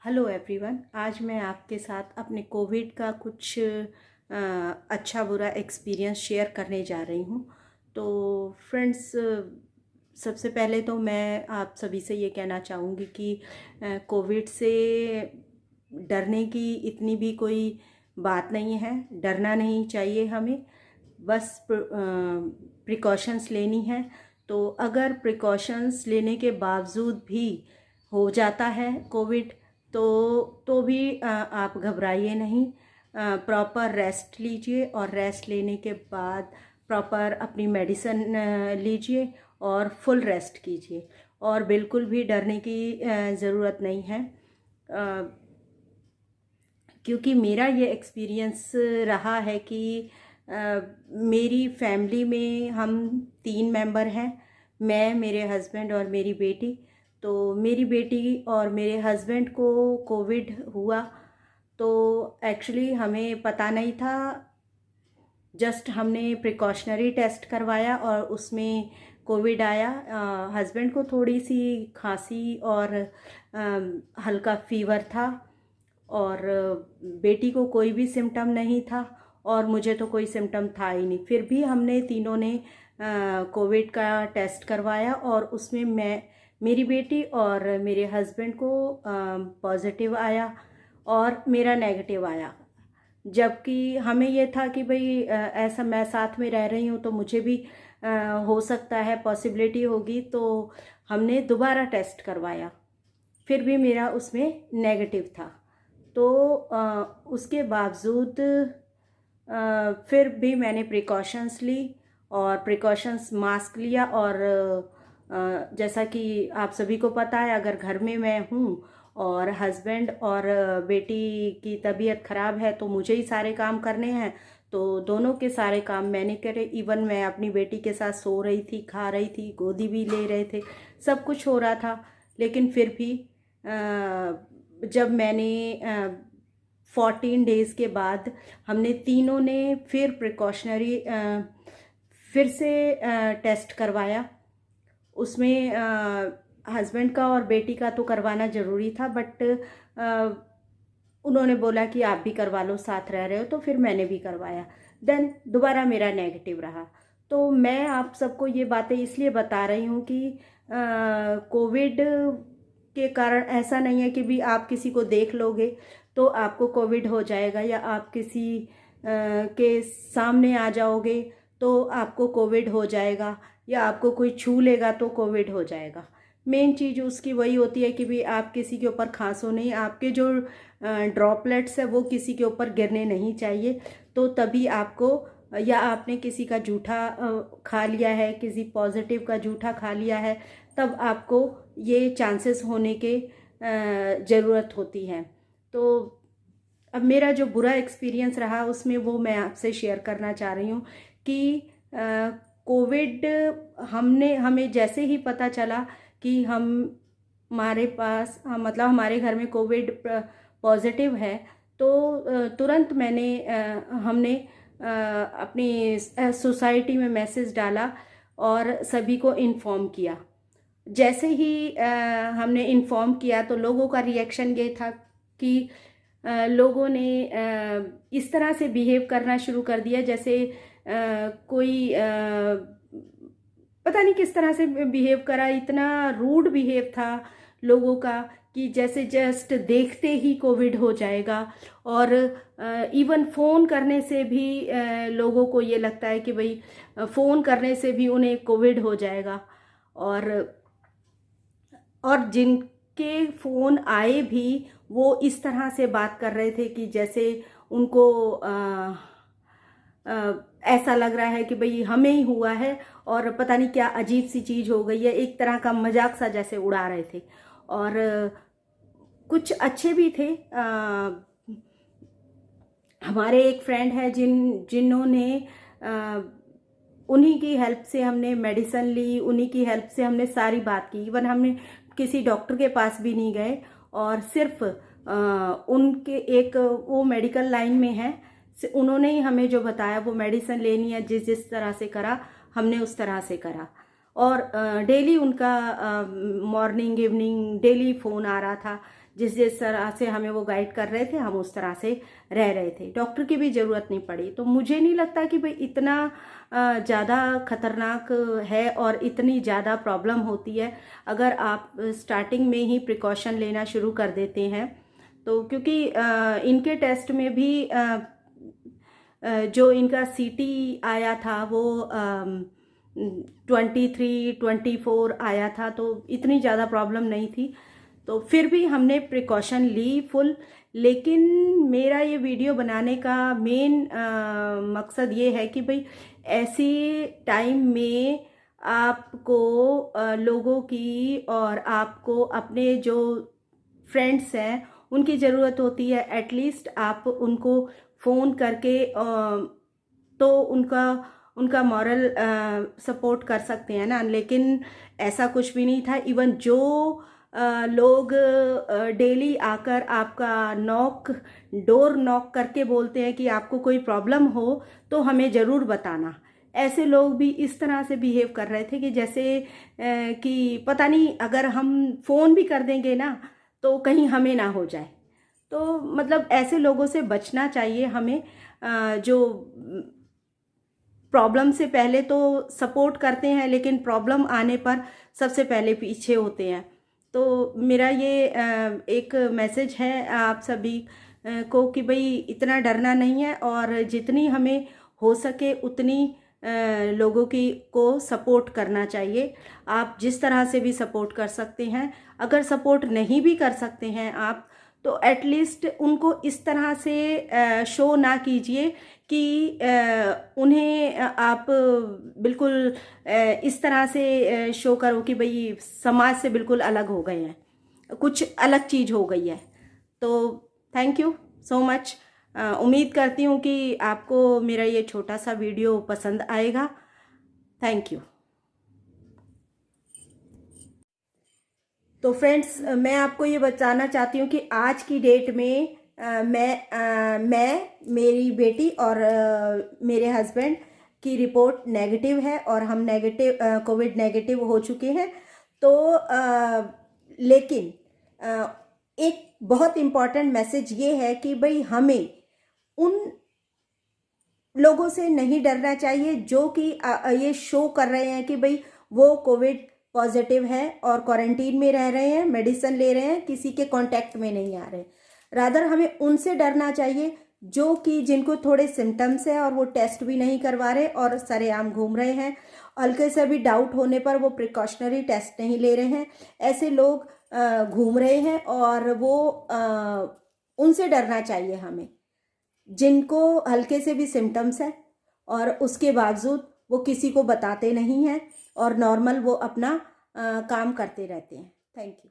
Hello everyone. आज मैं आपके साथ अपने कोविड का कुछ अच्छा बुरा एक्सपीरियंस शेयर करने जा रही हूँ। तो फ्रेंड्स, सबसे पहले तो मैं आप सभी से ये कहना चाहूँगी कि कोविड से डरने की इतनी भी कोई बात नहीं है। डरना नहीं चाहिए हमें, बस प्रिकॉशंस लेनी है। तो अगर प्रिकॉशंस लेने के बावजूद भी हो जाता है कोविड, तो भी आप घबराइए नहीं। प्रॉपर रेस्ट लीजिए और रेस्ट लेने के बाद प्रॉपर अपनी मेडिसिन लीजिए और फुल रेस्ट कीजिए। और बिल्कुल भी डरने की ज़रूरत नहीं है, क्योंकि मेरा ये एक्सपीरियंस रहा है कि मेरी फैमिली में हम 3 मेंबर हैं, मैं, मेरे हस्बैंड और मेरी बेटी। तो मेरी बेटी और मेरे हस्बैंड को कोविड हुआ, तो एक्चुअली हमें पता नहीं था। जस्ट हमने प्रिकॉशनरी टेस्ट करवाया और उसमें कोविड आया। हस्बैंड को थोड़ी सी खांसी और हल्का फीवर था, और बेटी को कोई भी सिम्टम नहीं था, और मुझे तो कोई सिम्टम था ही नहीं। फिर भी हमने तीनों ने कोविड का टेस्ट करवाया और उसमें मेरी बेटी और मेरे हस्बैंड को पॉजिटिव आया और मेरा नेगेटिव आया। जबकि हमें ये था कि भाई ऐसा मैं साथ में रह रही हूँ तो मुझे भी हो सकता है, पॉसिबिलिटी होगी। तो हमने दोबारा टेस्ट करवाया, फिर भी मेरा उसमें नेगेटिव था। तो उसके बावजूद फिर भी मैंने प्रिकॉशंस ली, और प्रिकॉशंस मास्क लिया। और जैसा कि आप सभी को पता है, अगर घर में मैं हूँ और हस्बैंड और बेटी की तबीयत ख़राब है तो मुझे ही सारे काम करने हैं। तो दोनों के सारे काम मैंने करे। इवन मैं अपनी बेटी के साथ सो रही थी, खा रही थी, गोदी भी ले रहे थे, सब कुछ हो रहा था। लेकिन फिर भी जब मैंने 14 डेज़ के बाद हमने तीनों ने फिर प्रिकॉशनरी फिर से टेस्ट करवाया। उसमें हस्बैंड का और बेटी का तो करवाना ज़रूरी था, बट उन्होंने बोला कि आप भी करवा लो, साथ रह रहे हो, तो फिर मैंने भी करवाया। देन दोबारा मेरा नेगेटिव रहा। तो मैं आप सबको ये बातें इसलिए बता रही हूँ कि कोविड के कारण ऐसा नहीं है कि भी आप किसी को देख लोगे तो आपको कोविड हो जाएगा, या आप किसी के सामने आ जाओगे तो आपको कोविड हो जाएगा, या आपको कोई छू लेगा तो कोविड हो जाएगा। मेन चीज़ उसकी वही होती है कि भी आप किसी के ऊपर खांसो नहीं, आपके जो ड्रॉपलेट्स है वो किसी के ऊपर गिरने नहीं चाहिए। तो तभी आपको, या आपने किसी का जूठा खा लिया है, किसी पॉजिटिव का जूठा खा लिया है, तब आपको ये चांसेस होने के ज़रूरत होती है। तो अब मेरा जो बुरा एक्सपीरियंस रहा उसमें वो मैं आपसे शेयर करना चाह रही हूँ कि कोविड हमें जैसे ही पता चला कि हमारे पास मतलब हमारे घर में कोविड पॉजिटिव है, तो तुरंत हमने अपनी सोसाइटी में मैसेज डाला और सभी को इन्फॉर्म किया। जैसे ही हमने इन्फॉर्म किया तो लोगों का रिएक्शन ये था कि लोगों ने इस तरह से बिहेव करना शुरू कर दिया जैसे कोई पता नहीं किस तरह से बिहेव करा। इतना रूड बिहेव था लोगों का कि जैसे जस्ट देखते ही कोविड हो जाएगा। और इवन फ़ोन करने से भी लोगों को ये लगता है कि भाई फ़ोन करने से भी उन्हें कोविड हो जाएगा। और जिनके फ़ोन आए भी वो इस तरह से बात कर रहे थे कि जैसे उनको ऐसा लग रहा है कि भाई हमें ही हुआ है, और पता नहीं क्या अजीब सी चीज़ हो गई है। एक तरह का मजाक सा जैसे उड़ा रहे थे। और कुछ अच्छे भी थे। हमारे एक फ्रेंड है जिन्होंने उन्हीं की हेल्प से हमने मेडिसिन ली, उन्हीं की हेल्प से हमने सारी बात की। इवन हमने किसी डॉक्टर के पास भी नहीं गए, और सिर्फ उनके एक वो मेडिकल लाइन में है, उन्होंने ही हमें जो बताया वो मेडिसिन लेनी है, जिस तरह से करा हमने उस तरह से करा। और डेली उनका मॉर्निंग इवनिंग डेली फ़ोन आ रहा था जिस जिस तरह से हमें वो गाइड कर रहे थे हम उस तरह से रह रहे थे। डॉक्टर की भी ज़रूरत नहीं पड़ी। तो मुझे नहीं लगता कि भाई इतना ज़्यादा खतरनाक है और इतनी ज़्यादा प्रॉब्लम होती है अगर आप स्टार्टिंग में ही प्रिकॉशन लेना शुरू कर देते हैं। तो क्योंकि इनके टेस्ट में भी जो इनका सीटी आया था वो 23-24 आया था, तो इतनी ज़्यादा प्रॉब्लम नहीं थी। तो फिर भी हमने प्रिकॉशन ली फुल। लेकिन मेरा ये वीडियो बनाने का मेन मकसद ये है कि भाई ऐसी टाइम में आपको लोगों की और आपको अपने जो फ्रेंड्स हैं उनकी ज़रूरत होती है। एटलीस्ट आप उनको फ़ोन करके तो उनका मॉरल सपोर्ट कर सकते हैं ना। लेकिन ऐसा कुछ भी नहीं था। इवन जो लोग डेली आकर आपका डोर नॉक करके बोलते हैं कि आपको कोई प्रॉब्लम हो तो हमें ज़रूर बताना, ऐसे लोग भी इस तरह से बिहेव कर रहे थे कि जैसे कि पता नहीं अगर हम फ़ोन भी कर देंगे ना तो कहीं हमें ना हो जाए। तो मतलब ऐसे लोगों से बचना चाहिए हमें, जो प्रॉब्लम से पहले तो सपोर्ट करते हैं लेकिन प्रॉब्लम आने पर सबसे पहले पीछे होते हैं। तो मेरा ये एक मैसेज है आप सभी को कि भाई इतना डरना नहीं है और जितनी हमें हो सके उतनी लोगों को सपोर्ट करना चाहिए। आप जिस तरह से भी सपोर्ट कर सकते हैं। अगर सपोर्ट नहीं भी कर सकते हैं आप तो एटलीस्ट उनको इस तरह से शो ना कीजिए कि उन्हें आप बिल्कुल इस तरह से शो करो कि भाई समाज से बिल्कुल अलग हो गए हैं, कुछ अलग चीज़ हो गई है। तो थैंक यू सो मच। उम्मीद करती हूँ कि आपको मेरा ये छोटा सा वीडियो पसंद आएगा। Thank you. तो फ्रेंड्स, मैं आपको ये बताना चाहती हूँ कि आज की डेट में मैं मेरी बेटी और मेरे हस्बैंड की रिपोर्ट नेगेटिव है और हम कोविड नेगेटिव हो चुके हैं। तो लेकिन एक बहुत इम्पॉर्टेंट मैसेज ये है कि भाई हमें उन लोगों से नहीं डरना चाहिए जो कि ये शो कर रहे हैं कि भाई वो कोविड पॉजिटिव है और क्वारंटीन में रह रहे हैं, मेडिसिन ले रहे हैं, किसी के कांटेक्ट में नहीं आ रहे। रादर हमें उनसे डरना चाहिए जो कि जिनको थोड़े सिम्टम्स है और वो टेस्ट भी नहीं करवा रहे और सरेआम घूम रहे हैं। हल्के से भी डाउट होने पर वो प्रिकॉशनरी टेस्ट नहीं ले रहे हैं। ऐसे लोग घूम रहे हैं और वो उनसे डरना चाहिए हमें, जिनको हल्के से भी सिम्टम्स है और उसके बावजूद वो किसी को बताते नहीं हैं और नॉर्मल वो अपना काम करते रहते हैं। Thank you.